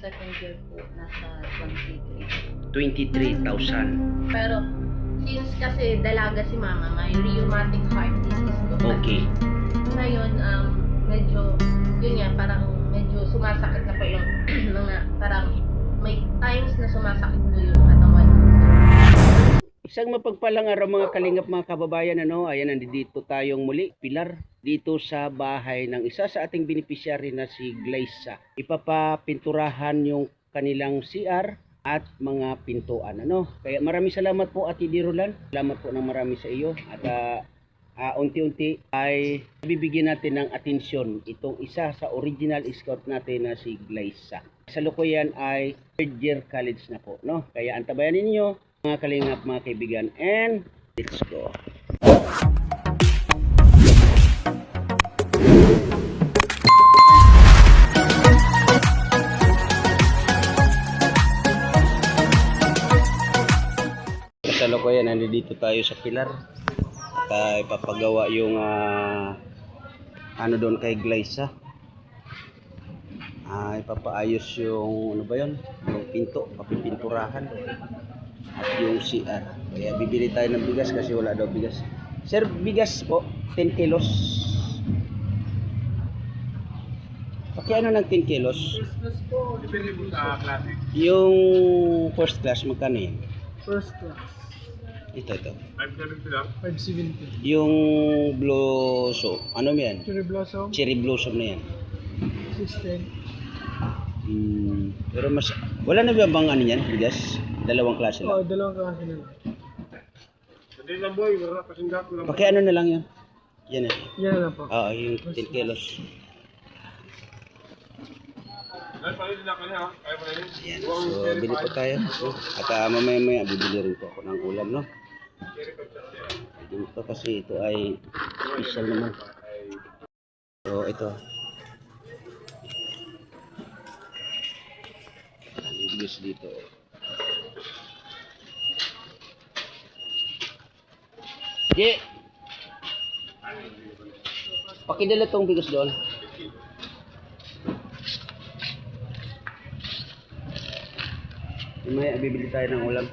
second year po, nasa 23. 23,000. Pero, since kasi dalaga si mama, may rheumatic heart disease po. Okay. Ngayon, medyo, yun nga, parang medyo sumasakit na po yung mga, parang may times na sumasakit po yung katawan. Isang mapagpalang araw mga kalingap, mga kababayan, ayan, nandito tayong muli, Pilar, dito sa bahay ng isa sa ating beneficiary na si Glyza. Ipapapinturahan yung kanilang CR at mga pintuan, Kaya maraming salamat po, Ate Dirolan. Salamat po ng marami sa iyo. At unti-unti ay bibigyan natin ng atensyon itong isa sa original scout natin na si Glyza. Sa lukuyan ay third year college na po, Kaya antabayan ninyo, mga kalingap, mga kaibigan, and let's go. Sa lukuyan, nandito tayo sa Pilar at ipapagawa yung ano doon kay Glyza. Ipapaayos yung ano ba yun, yung pinto, papipinturahan at yung CR. Kaya bibili tayo ng bigas kasi wala daw bigas. Sir, bigas po 10 kilos. Pakiano ng 10 kilos? First class po, depende po sa klase. Yung first class magkano yun? First class, Ito 570 lang. 570. yung blossom, ano yan? Cherry blossom, Cherry blossom na yan. 610. Pero mas wala na ba bang ano yan, bigas? Dalawang klase Oo, lang. dalawang klase na lang. Hindi lang boy, wala kasinggat lang. Pakiano na lang yan. Yan Yan na lang po. Oo, yung 10 kilos. Dahil pala din ako niya, kaya pala yun. Ayan. So, bili po tayo. At mamaya-maya, bibili rin po ako ng ulam, Dito kasi ito ay special naman. So, ito. Ang bigas dito. Di! Pakidala tong bigas doon. May bibili tayo ng ulam.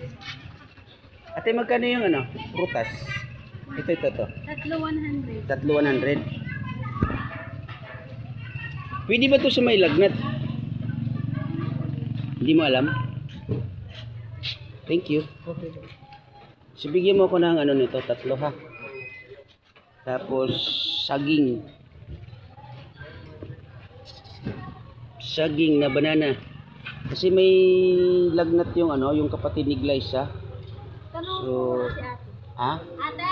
Ate, magkano yung prutas? Ito. Tatlo 100. Tatlo 100. Pwede ba to sa may lagnat? Hindi mo alam? Thank you. Okay po. So, bigyan mo ko ng nito, tatlo ha. Tapos, saging. Saging na banana. Kasi may lagnat yung yung kapatid ni Glyza. So, ha? Ate,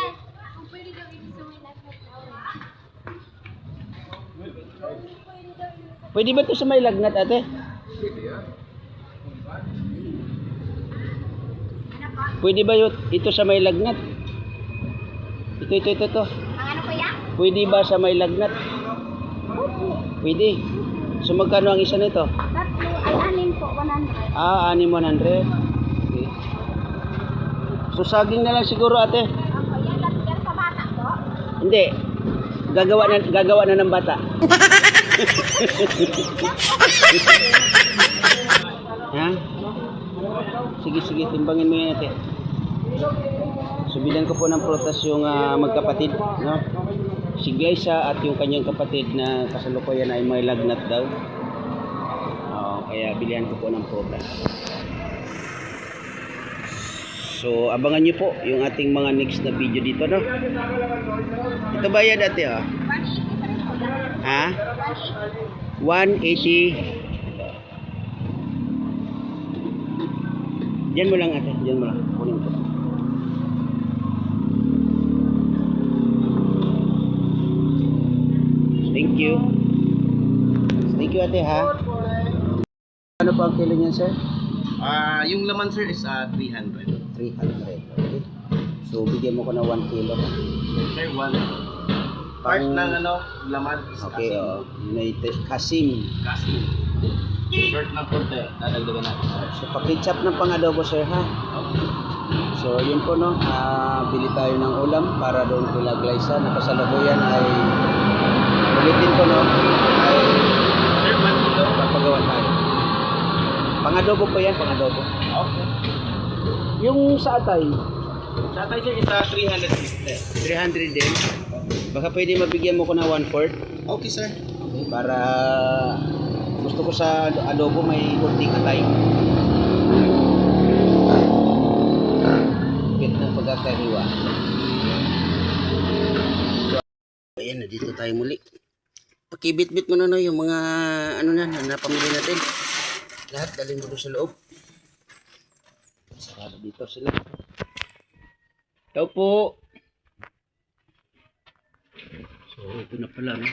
kung pwede daw ito sa may lagnat daw. Pwede ba ito sa may lagnat, ate? Pwede ba ito sa may lagnat? Ito. Ang ano po yan? Pwede ba sa may lagnat? Pwede. So magkano ang isa nito? Tatlo, ay 6 po, 100. 6, 100. Okay. So saging na lang siguro, ate. Ako, yan lang sa bata po. Hindi. Gagawa na ng bata. Ha? Sige, timbangin mo yan, ate. So bilan ko po ng prutas yung magkapatid, Si Glyza at yung kanyang kapatid na kasalukuyan ay may lagnat daw. Kaya bilihan ko po ng prutas. So abangan nyo po yung ating mga next na video dito, Ito bayad, ate, 180 pa rin po. Ha? 180. Diyan mo lang, ate. Diyan mo lang. Kunin ko. Thank you. Thank you, ate, ha? Ano po ang kilo niyan, sir? Yung laman sir is 300. 300. Okay. So, bigyan mo ko na 1 kilo. Sir, 1. Part ng laman is Okay, United Kasim. Kasi. Short ng konti, dadagdagan natin. So, pakitchap ng pang-adobo, sir, ha? So, yun po, bili tayo ng ulam para doon kila Glyza. Nakasalukuyan ay ulitin ko, ay Sir, 1 kilo. papagawa tayo. Pang-adobo pa yan, pang-adobo. Okay. Yung sa atay, Sa tayo sir, isa 350. 300 din. Baka pwede mabigyan mo ko na 1/4 Okay sir. para gusto ko sa adobo may kunting atay. Bit ng pagkakahiwa. So, ayan, dito tayo muli. Pakibit-bit mo na no, yung mga ano na napamili natin. Lahat dalhin mo doon sa loob. Sarado dito sila. Tao po. So, ito na pala. No?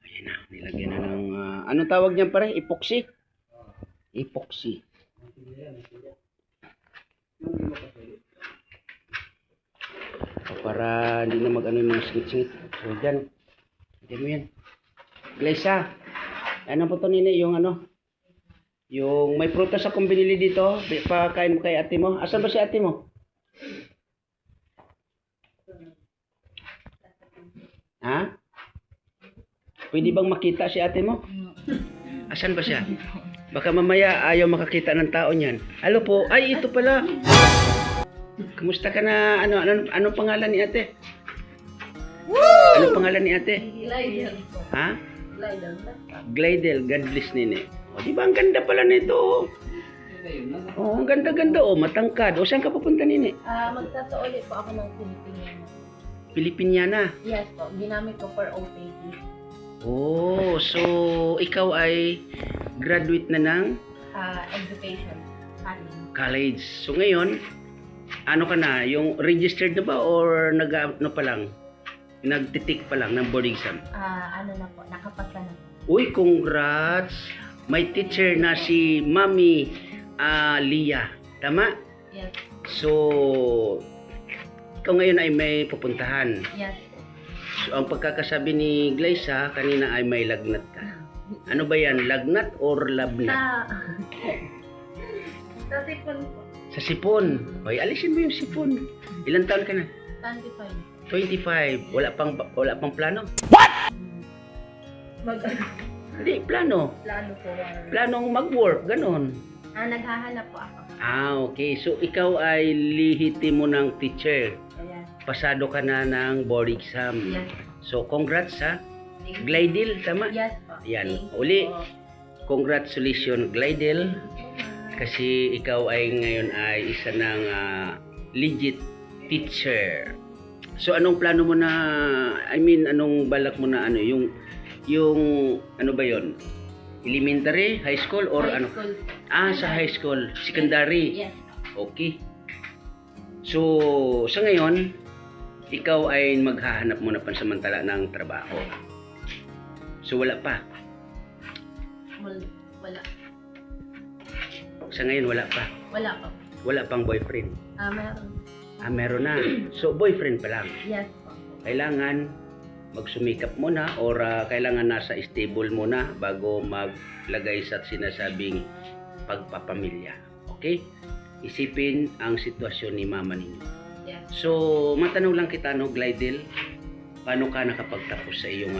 Ayan na, nilagyan na ng... anong tawag niyan pare? Epoxy? Epoxy. Para hindi na mag-ano yung mga singit-singit. So, dyan. Diyan mo yan. Glaysa. Ano po ito nini? Yung ano? Yung may prutas akong binili dito. Pakain mo kay ate mo. Asan ba si ate mo? Ha? Pwede bang makita si ate mo? Asan ba siya? Baka mamaya ayaw makakita ng tao niyan. Hello po. Ay, ito pala. Kumusta ka na? Anong pangalan ni ate? Anong pangalan ni ate? Glidel po. Ha? Glidel ba? Glidel, God bless nini. O, di ba ang ganda pala nito? Oh, ang ganda-ganda oh, matangkad. O, saan ka pupunta nini? Magsasauli po ako ng Pilipinas. Pilipiniana. Yes po. Ginamit ko for OPT. Oh, so ikaw ay graduate na ng Education. college. So ngayon, ano ka na? Yung registered na ba or ano pa lang? Nagtitik pa lang ng board exam? Ano na po. Nakapasa na. Uy, congrats! May teacher na si Mami Lia. Tama? Yes. So, ikaw ngayon ay may pupuntahan. Yes. So, ang pagkakasabi ni Glaysa, kanina ay may lagnat ka. Ano ba yan? Lagnat or labnat? Sa sipon po. Sa sipon. Hoy, alisin mo yung sipon. Ilang taon ka na? 25. 25. Wala pang plano? Mag Hindi, plano. plano po. Planong mag-work, ganon. Naghahanap po ako. Okay. So, ikaw ay lihitimo ng teacher. Ayan. Pasado ka na ng board exam. Yes. So, congrats ha. Glidel, tama? Yes po. Yan. Thank you Uli. po. Congratulations, Glidel. Kasi ikaw ay ngayon ay isa ng legit teacher. So, anong plano mo na, anong balak mo na yung ano ba yon? Elementary, high school, or High ano? school. Sa high school. Secondary. Yes. Okay. So, sa ngayon, ikaw ay maghahanap muna pansamantala ng trabaho. So, wala pa. Wala. Sa ngayon, wala pa. Wala po. Wala pang boyfriend. Meron. Meron na. So, boyfriend pa lang. Yes po. Kailangan magsumikap muna or kailangan nasa stable muna bago maglagay sa sinasabing pagpapamilya. Okay? Isipin ang sitwasyon ni mama ninyo. Yes. So, matanong lang kita, no, Glidel, paano ka nakapagtapos sa iyong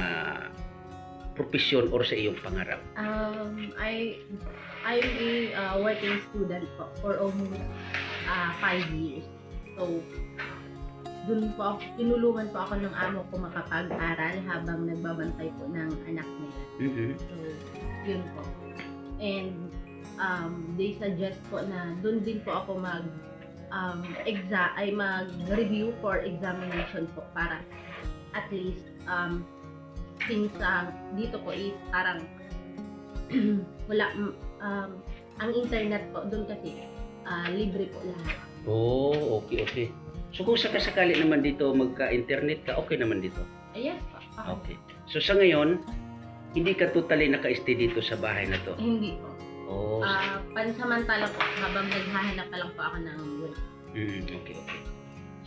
profesyon or sa iyong pangarap? I'm a working student po for almost 5 years. So, dun po ako, tinulungan po ako ng amo ko makapag-aral habang nagbabantay po ng anak nila. Mm-hmm. So, yun po. And they suggest po na dun din po ako mag-review for examination po para at least since dito po is parang wala ang internet po dun kasi libre po lahat. Oh, okay. So kung sakasakali naman dito magka-internet ka, okay naman dito. Yes po. Okay. So sa ngayon, hindi ka totally naka-stay dito sa bahay na to. Hindi po. Oh. Pansamantala po habang naghahanap pa lang po ako ng work. Okay.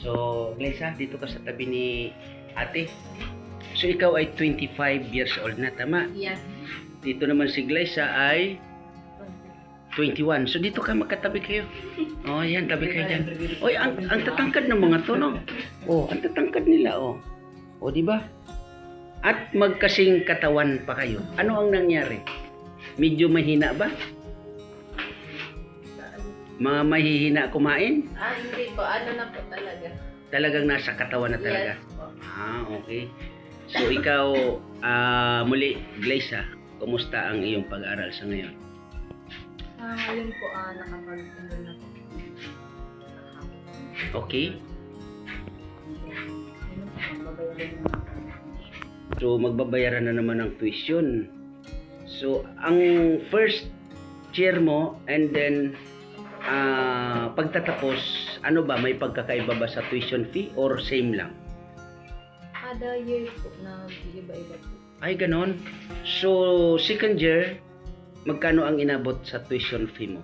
So, Glaysa, dito ka sa tabi ni ate. So ikaw ay 25 years old na, tama? Yes. Dito naman si Glaysa ay 21. So dito ka magkatabi kayo. Oh, yan, tabi kayo dyan. Oy, ang tatangkad ng mga to, no? Oh, ang tatangkad nila, oh. Oh, di ba? At magkasing katawan pa kayo. Ano ang nangyari? Medyo mahina ba? Mga mahihina kumain? Hindi po. Ano na po talaga. Talagang nasa katawan na talaga? Yes po. Okay. So ikaw, muli, Glyza, kumusta ang iyong pag-aaral sa ngayon? Ngayon po, nakapag-enroll na po. Okay. So magbabayaran na naman ng tuition. So ang first year mo and then pagtatapos, ano ba, may pagkakaiba ba sa tuition fee or same lang? Kada year po na iba-iba po. Ay, ganon. So second year, magkano ang inabot sa tuition fee mo?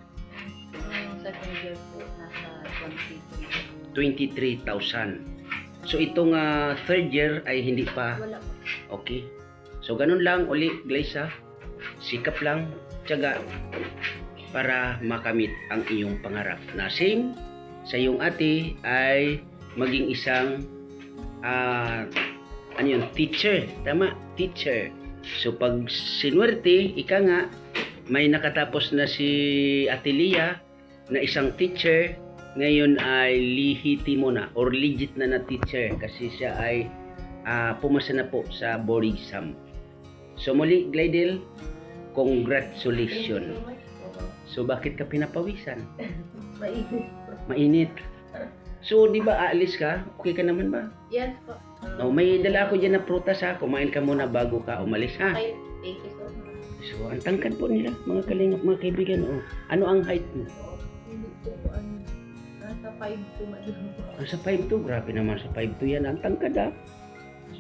Ang second year po, nasa 23,000. So itong third year ay hindi pa. Wala po. Okay. So ganun lang uli, Glyza. Sikap lang, tiyaga para makamit ang iyong pangarap. Na same sa iyong ate ay maging isang teacher. Tama, teacher. So pag sinuwerte, ika nga, may nakatapos na si Ate Lia na isang teacher, ngayon ay lihitimo na or legit na teacher kasi siya ay pumasa na po sa board exam. So muli, Glidel, congratulations. So bakit ka pinapawisan? Mainit po. Mainit. So di ba aalis ka? Okay ka naman ba? Yes po. May dala ako dyan na prutas ha. Kumain ka muna bago ka umalis ha. Okay, thank you so much. So ang tangkad po nila mga kalingap, mga kaibigan. Ano ang height mo? Hindi po po nasa 5'2" madlang po. Sa 5'2", grabe naman sa 5'2" yan. Ang tangkad ha.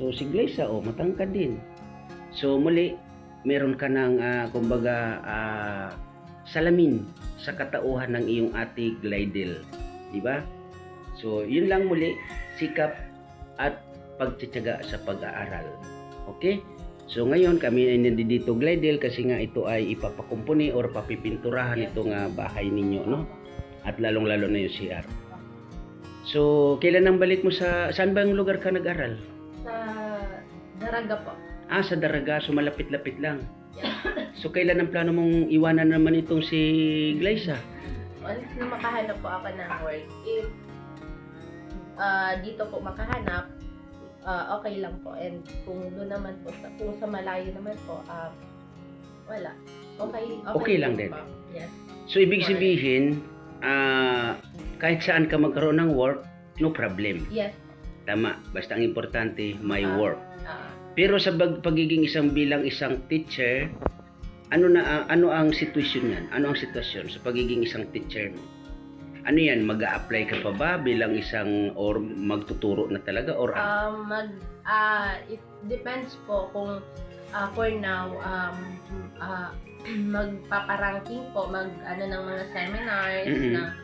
So si Glyza, matangkad din. So muli, meron ka ng kumbaga salamin sa katauhan ng iyong ate Glidel. Di ba? So yun lang muli, sikap at pagtitiyaga sa pag-aaral. Okay? So ngayon kami ay nandito Glidel kasi nga ito ay ipapakumpuni or papipinturahan itong bahay ninyo, no? At lalong-lalo na yung CR. So kailan ang balik mo saan bang lugar ka nag-aral? Sa Daraga po. Sa Daraga, so malapit-lapit lang. So kailan ang plano mong iwanan naman itong si Glyza? Once na makahanap po ako ng work, if dito po makahanap, okay lang po. And kung doon naman po, kung sa malayo naman po, wala. Okay lang din. Po. Yes. So ibig sabihin, kahit saan ka magkaroon ng work, no problem. Yes. Tama, basta ang importante, may work. ah, Pero sa pagiging bilang isang teacher, ano ang sitwasyon niyan? Ano ang sitwasyon sa pagiging isang teacher mo? Ano yan, mag-a-apply ka pa ba bilang isang or magtuturo na talaga or it depends po kung for now magpaparanking po, ng mga seminars Mm-mm. na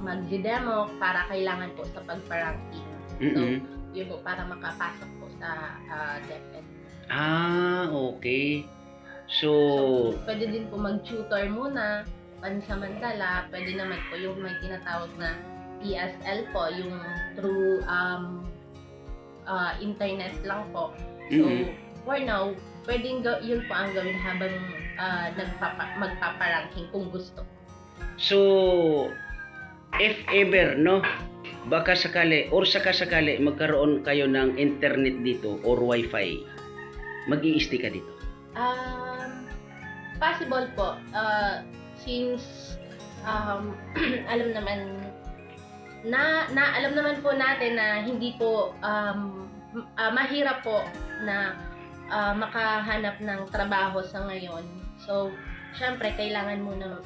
mag-demo para kailangan po sa pagparanking. So, Mm-mm. yun po, para makapasok po sa DepEd. Okay. So, Pwede din po mag-tutor muna, pansamantala. Pwede naman po yung may tinatawag na ESL po, yung through internet lang po. So, Mm-mm. for now, pwedeng yun po ang gawin habang magpaparanking kung gusto. So, if ever, no, baka sakali or sakasakali magkaroon kayo ng internet dito or wifi, mag-i-stay ka dito. Possible po. Since alam naman po natin na hindi po mahirap po na makahanap ng trabaho sa ngayon. So, syempre, kailangan mo ng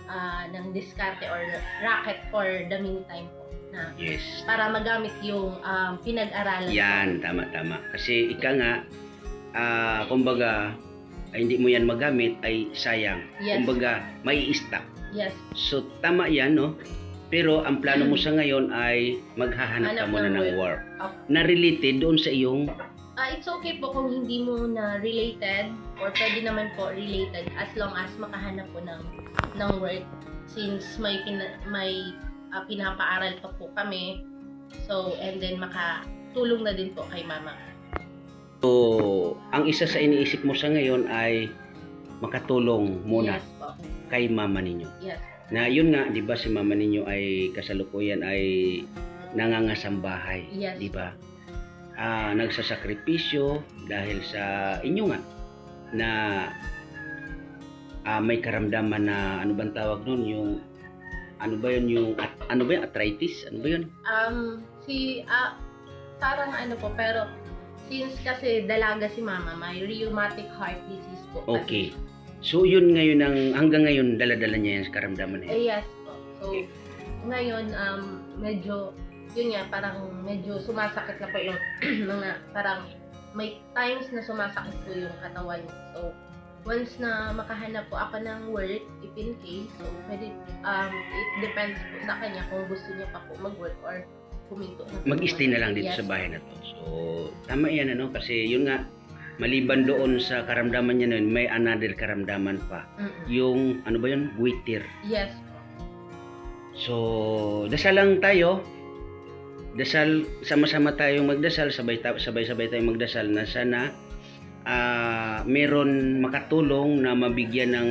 diskarte or racket for the meantime po na Yes. para magamit yung pinag-aralan. Yan, tama. Kasi ika nga, kumbaga, ay hindi mo yan magamit, ay sayang. Yes. Kumbaga, may i-stop. Yes. So, tama yan, no? Pero ang plano mo sa ngayon ay maghahanap ka Hanap muna ng ng work. work Okay. na related doon sa iyong It's okay po kung hindi mo na related or pwede naman po related as long as makahanap po ng work since may pinapaaral pa po kami. So, and then makatulong na din po kay mama. So, ang isa sa iniisip mo sa ngayon ay makatulong muna Yes po. kay mama ninyo. Yes. Na yun nga, di ba si mama ninyo ay kasalukuyan ay nangangasambahay, Yes. di ba? Nagsasakripisyo dahil sa inyo nga na may karamdaman na ano bang tawag nun, yung ano ba yun, yung ano ba yun, arthritis, ano ba yun? Parang ano po, pero since kasi dalaga si mama, may rheumatic heart disease po. Okay. So yun ngayon hanggang ngayon dala-dala niya yung karamdaman na yun. Yes po. So, ngayon, medyo, yun nga, parang medyo sumasakit na po yung mga, parang may times na sumasakit po yung katawan. So, once na makahanap po ako ng work, if in case, so, pwede, it depends po sa kanya kung gusto niya pa po mag-work or puminto na po. Mag-stay na lang dito Yes. sa bahay na to. So, tama yan ano, kasi yun nga, maliban doon sa karamdaman niya nun, may another karamdaman pa. Mm-mm. Yung, ano ba yun, guitir. Yes po. So, dasal lang tayo. Dasal, sama-sama tayong magdasal, sabay-sabay tayong magdasal na sana meron makatulong na mabigyan ng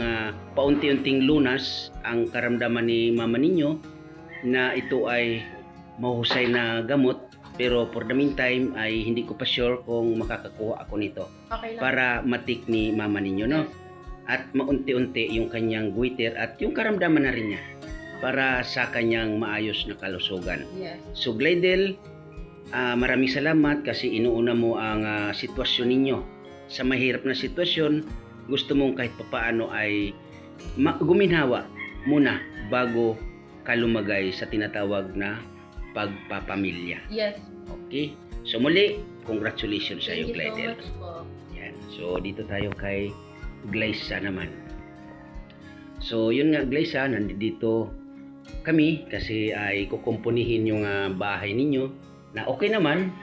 paunti-unting lunas ang karamdaman ni mama ninyo na ito ay mahusay na gamot, pero for the meantime ay hindi ko pa sure kung makakakuha ako nito Okay lang. para matik ni mama ninyo, no? Yes. At maunti-unti yung kanyang guitir at yung karamdaman na rin niya para sa kanyang maayos na kalusugan. Yes. So Glidel, maraming salamat kasi inuuna mo ang sitwasyon ninyo. Sa mahirap na sitwasyon, gusto mong kahit papaano ay guminhawa muna bago ka lumagay sa tinatawag na pagpapamilya. Yes. Okay? So muli, congratulations sa iyo, Thank you so Glidel. much po. Yan. So dito tayo kay Glyza naman. So yun nga, Glyza, nandito kami kasi ay kukumpunihin yung bahay ninyo na okay naman.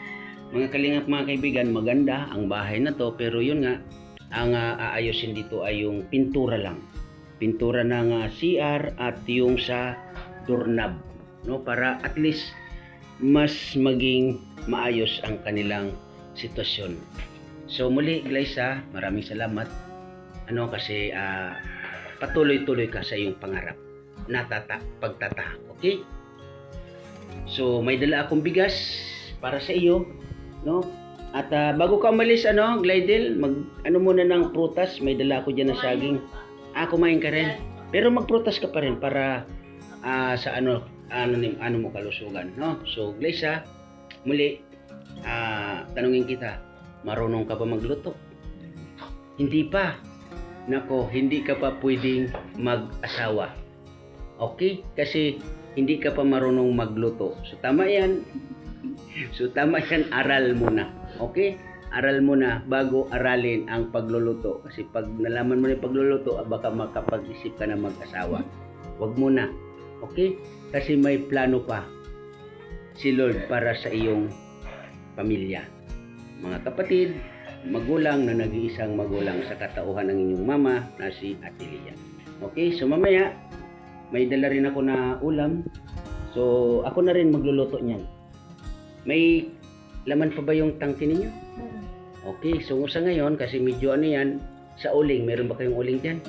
Mga kalingap, mga kaibigan, maganda ang bahay na to, pero yun nga, ang aayusin dito ay yung pintura lang. Pintura ng CR at yung sa doorknob, no, para at least mas maging maayos ang kanilang sitwasyon. So muli, Glyza, maraming salamat. Ano kasi patuloy-tuloy ka sa iyong pangarap. Pagtata, okay? So may dala akong bigas para sa iyo, no? At bago ka umalis, Glidel, ano muna ng prutas, may dala ako diyan na saging. Kumain ka rin. Pero magprutas ka pa rin para sa ano mo kalusugan, no? So Glyza, muli tanungin kita, marunong ka ba magluto? Hindi pa. Nako, hindi ka pa pwedeng mag-asawa. Okay? Kasi hindi ka pa marunong magluto. So tama yan. Aral muna. Okay? Aral muna bago aralin ang pagluluto. Kasi pag nalaman mo na yung pagluluto, baka makapag-isip ka na mag-asawa. Huwag muna. Okay? Kasi may plano pa si Lord para sa iyong pamilya. Mga kapatid, magulang na nag-iisang magulang sa katauhan ng inyong mama na si Ate Lia. Okay, so mamaya may dala rin ako na ulam. So ako na rin magluluto niyan. May laman pa ba yung tangke ninyo? Okay, so sa ngayon kasi medyo yan, sa uling, meron ba kayong uling diyan?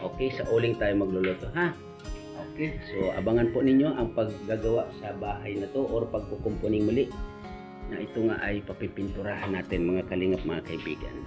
Okay, sa uling tayo magluluto, ha? Okay, so abangan po ninyo ang paggagawa sa bahay na to or pagkukumpuning muli na ito nga ay papipinturahan natin, mga kalingap, mga kaibigan.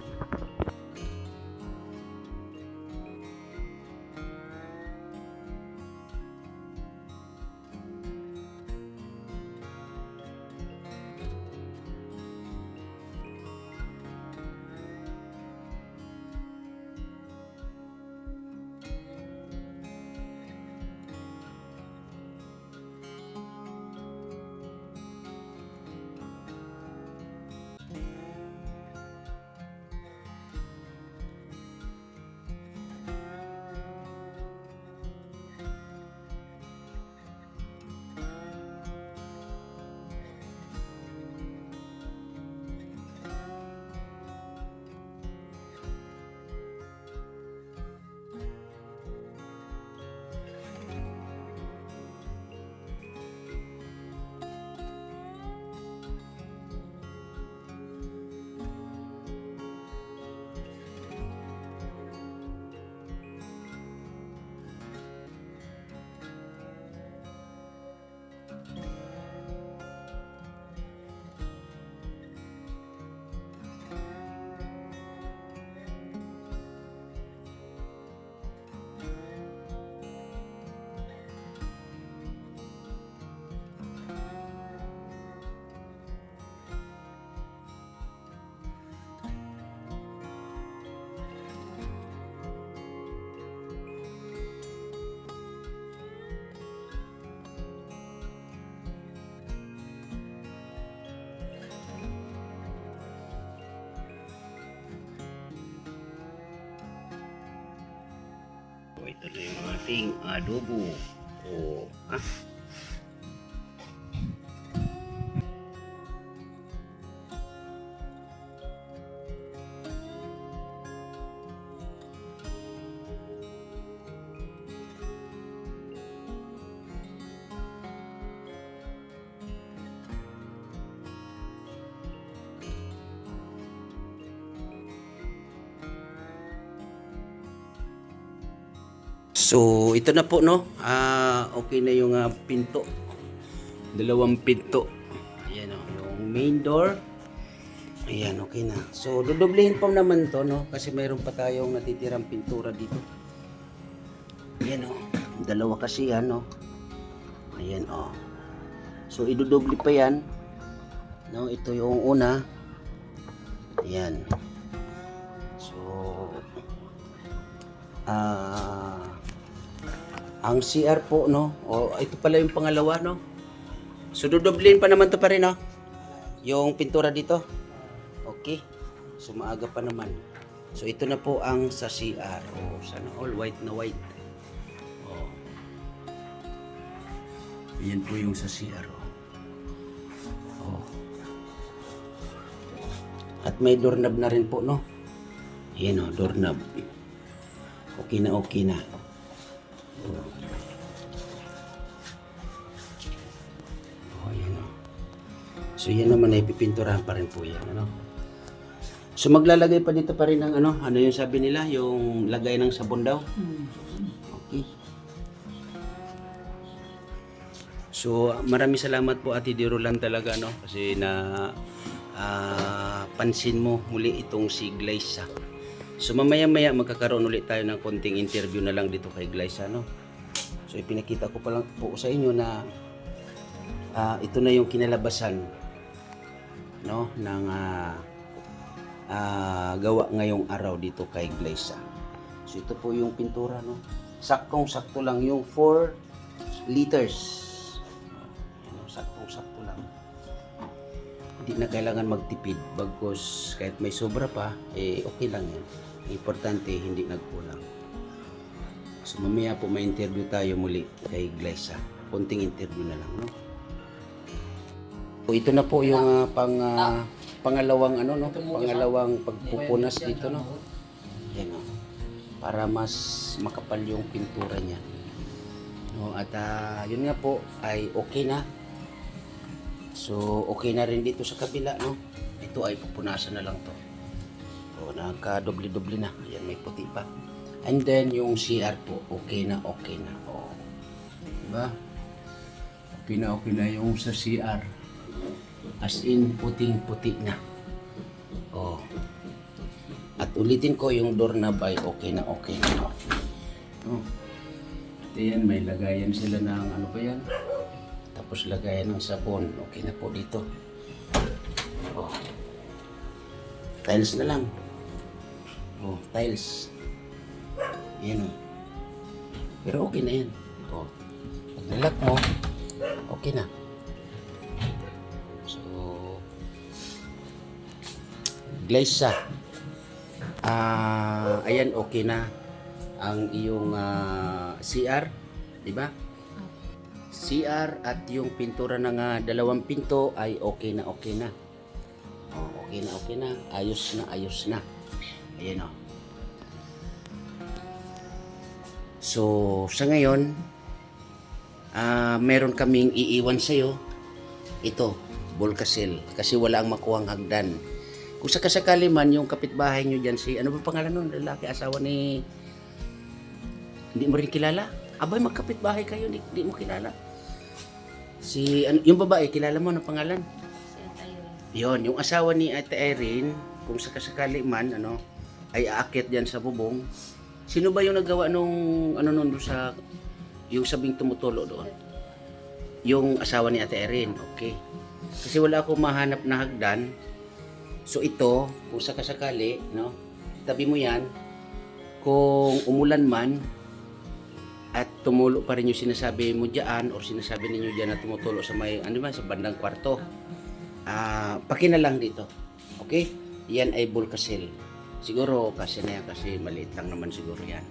So, ito na yung ating adobo. O, So, ito na po, no? Okay na yung pinto. 2 pinto. Ayan, yung main door. Ayan, okay na. So, dudublehin pa naman to, no? Kasi mayroon pa tayong natitirang pintura dito. Ayan, 2 kasi yan, no? Ayan, So, idudoble pa yan. No? Ito yung una. Ayan. So, ang CR po, no? Ito pala yung pangalawa, no? So, dudublehin pa naman to pa rin, no? Yung pintura dito. Okay. So, maaga pa naman. So, ito na po ang sa CR. Sana all white na white. Yan po yung sa CR. At may doorknob na rin po, no? Yan, doorknob. Okay na, okay na. Yan, So, yan naman ay pipinturahan pa rin po yan, ano? So, maglalagay pa dito pa rin ng ano yung sabi nila? Yung lagay ng sabon daw? Okay. So, maraming salamat po Ate Dirolan talaga, no? Kasi na pansin mo muli itong si Glyza. So, mamaya-maya magkakaroon ulit tayo ng konting interview na lang dito kay Glyza, no? So, ipinakita ko pa lang po sa inyo na ito na yung kinalabasan, no, ng gawa ngayong araw dito kay Glyza. So, ito po yung pintura, no? Saktong-sakto lang yung 4 liters. Saktong-sakto lang. Hindi na kailangan magtipid bagkus kahit may sobra pa, okay lang yan. Importante, hindi nagkulang. So, mamaya po may interview tayo muli kay Glyza. Konting interview na lang, no? So, ito na po yung pangalawang pangalawang pagpupunas dito, no? Yan, no? Para mas makapal yung pintura niya. No, at yun nga po ay okay na. So, okay na rin dito sa kabila, no? Ito ay pupunasan na lang to. So, nagka-doble-doble na. Ayan, may puti pa. And then, yung CR po, okay na, okay na. Diba? Okay na yung sa CR. As in, puting-puti na. At ulitin ko, yung doorknob ay okay na, okay na. At yan, may lagayan sila ng ano pa yan? Tapos lagayan ng sabon. Okay na po dito. Tiles na lang. Tiles. Yan, Pero okay na yan. Pag nilak mo, okay na. So, Glyza. Ayan, okay na ang iyong CR, di ba? CR at yung pintura ng 2 pinto ay okay na, okay na. Okay na. Ayos na. Ayan, So, sa ngayon, meron kaming iiwan sa'yo. Ito, Volcasil. Kasi wala ang makuhang hagdan. Kung sakasakali man, yung kapitbahay nyo dyan, ano ba pangalan nun? Lalaki, asawa ni... Hindi mo rin kilala? Abay, magkapitbahay kayo, hindi mo kilala. Yung babae, kilala mo ng pangalan? Yon, yung asawa ni Ate Irene, kung sakasakali man, ay aakyat dyan sa bubong. Sino ba yung nagawa nung, nun sa, yung sabing tumutulo doon? Yung asawa ni Ate Irene, okay. Kasi wala akong mahanap na hagdan. So ito, kung sakasakali, tabi mo yan, kung umulan man, at tumulo pa rin yung sinasabi mo dyan, or sinasabi ninyo dyan na tumutulo sa may, sa bandang kwarto, pakina lang dito. Okay? Yan ay Volcasil. Siguro kasi na yan, kasi maliit lang naman siguro yan.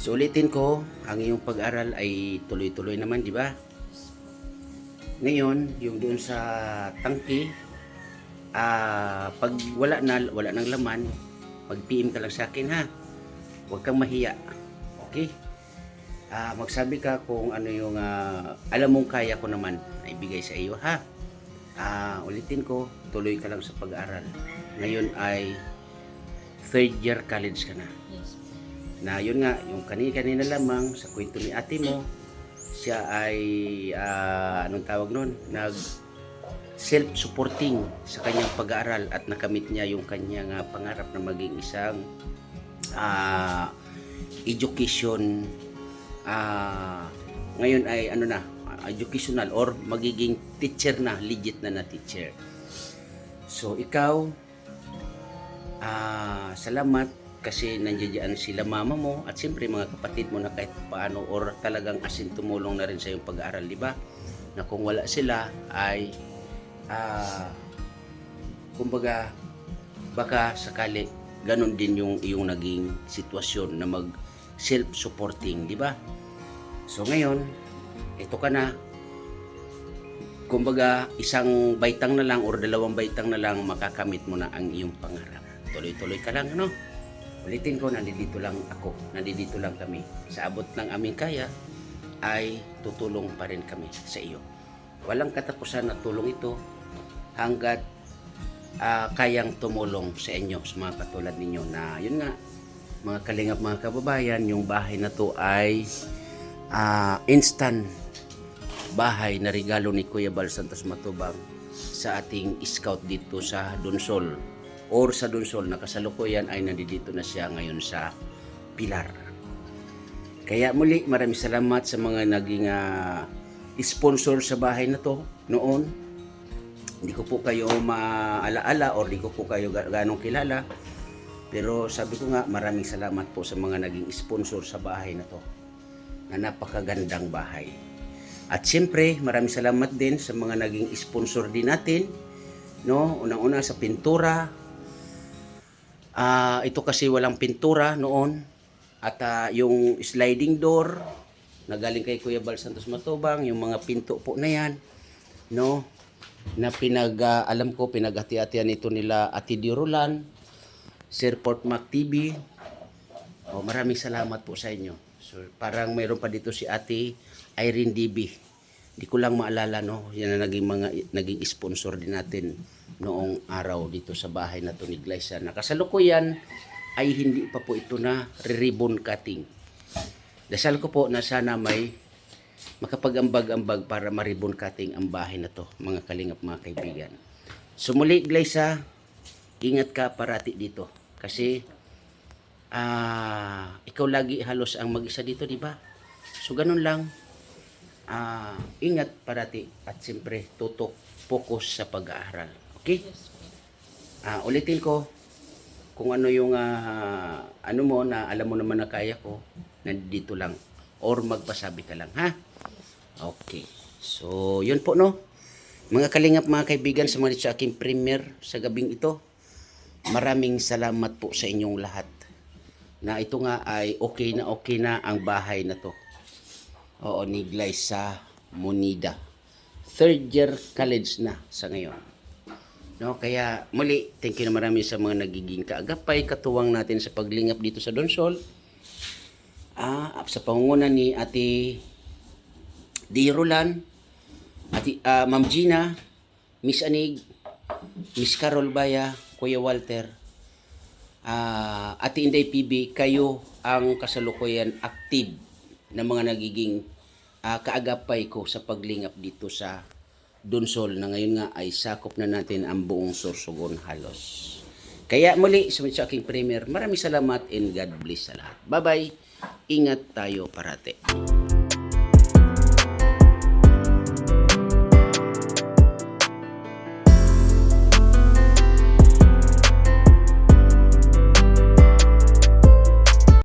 So So ulitin ko, ang iyong pag-aral ay tuloy-tuloy naman, di ba? Ngayon, yung doon sa tangke, pag wala ng laman, mag-PM ka lang sa akin ha. Huwag kang mahiya. Okay? Magsabi ka kung ano yung alam mong kaya ko naman na ibigay sa iyo ha. Ulitin ko, tuloy ka lang sa pag-aaral. Ngayon ay third year college ka na. Yes. Na yun nga, yung kanina lamang sa kwento ni ate mo, siya ay anong tawag nun? Self-supporting sa kanyang pag-aaral at nakamit niya yung kanyang pangarap na maging isang education ngayon ay educational or magiging teacher na, legit na teacher. So ikaw salamat kasi nandiyan sila mama mo at siyempre mga kapatid mo na kahit paano or talagang asin tumulong na rin sa iyong pag-aaral, di ba? Na kung wala sila ay kumbaga baka sakali ganon din yung iyong naging sitwasyon na mag self-supporting, di ba? So ngayon, ito ka na, kumbaga isang baitang na lang or dalawang baitang na lang makakamit mo na ang iyong pangarap. Tuloy-tuloy ka lang, ano? Ulitin ko, nandito lang ako, nandito lang kami. Sa abot ng aming kaya ay tutulong pa rin kami sa iyo. Walang katapusan na tulong ito hanggat kayang tumulong sa inyo, sa mga katulad ninyo na yun nga, mga kalingap, mga kababayan, yung bahay na to ay instant bahay na regalo ni Kuya Bal Santos Matubang sa ating scout dito sa Donsol or sa Donsol na kasalukuyan ay nandito na siya ngayon sa Pilar. Kaya muli maraming salamat sa mga naging sponsor sa bahay na to noon. Hindi ko po kayo maalaala or hindi ko po kayo ganong kilala. Pero sabi ko nga, maraming salamat po sa mga naging sponsor sa bahay na to. Na napakagandang bahay. At siyempre, maraming salamat din sa mga naging sponsor din natin. No? Unang-una sa pintura. Ito kasi walang pintura noon. At yung sliding door na galing kay Kuya Bal Santos Matubang, yung mga pinto po na yan. No? Na alam ko, pinaghati-hatian ito nila Ate Dirolan, Sir Port Mac TV. Maraming salamat po sa inyo. So, parang mayroon pa dito si Ate Irene DB. Hindi ko lang maalala, no? Yan na naging sponsor din natin noong araw dito sa bahay na to ni Glyza. Nakasalukuyan ay hindi pa po ito na ribbon cutting. Dasal ko po na sana may makapag-ambag-ambag para ma-ribbon cutting ang bahay na to, mga kalingap, mga kaibigan. So muli, Glyza, ingat ka parati dito kasi ikaw lagi halos ang mag-isa dito, di ba? So ganun lang, ingat parati at siyempre tutok, focus sa pag-aaral. Okay? Ulitin ko kung ano yung ano mo na alam mo naman na kaya ko, nandito lang or magpasabi ka lang, ha? Okay. So yun po, no? Mga kalingap, mga kaibigan, sa mga sa aking premiere sa gabing ito, maraming salamat po sa inyong lahat na ito nga ay okay na ang bahay na to. Oo, ni Glyza Monida. Third year college na sa ngayon. No, kaya muli, thank you na marami sa mga nagiging kaagapay, katuwang natin sa paglingap dito sa Donsol. Sa pangunguna ni Ate Dirolan, Ma'am Gina, Miss Anig, Miss Carol Baya, Kuya Walter, Ate Inday PB, kayo ang kasalukuyan active na mga nagiging kaagapay ko sa paglingap dito sa Donsol na ngayon nga ay sakop na natin ang buong Sorsogon halos. Kaya muli sa aking premiere, maraming salamat and God bless sa lahat. Bye-bye. Ingat tayo parate.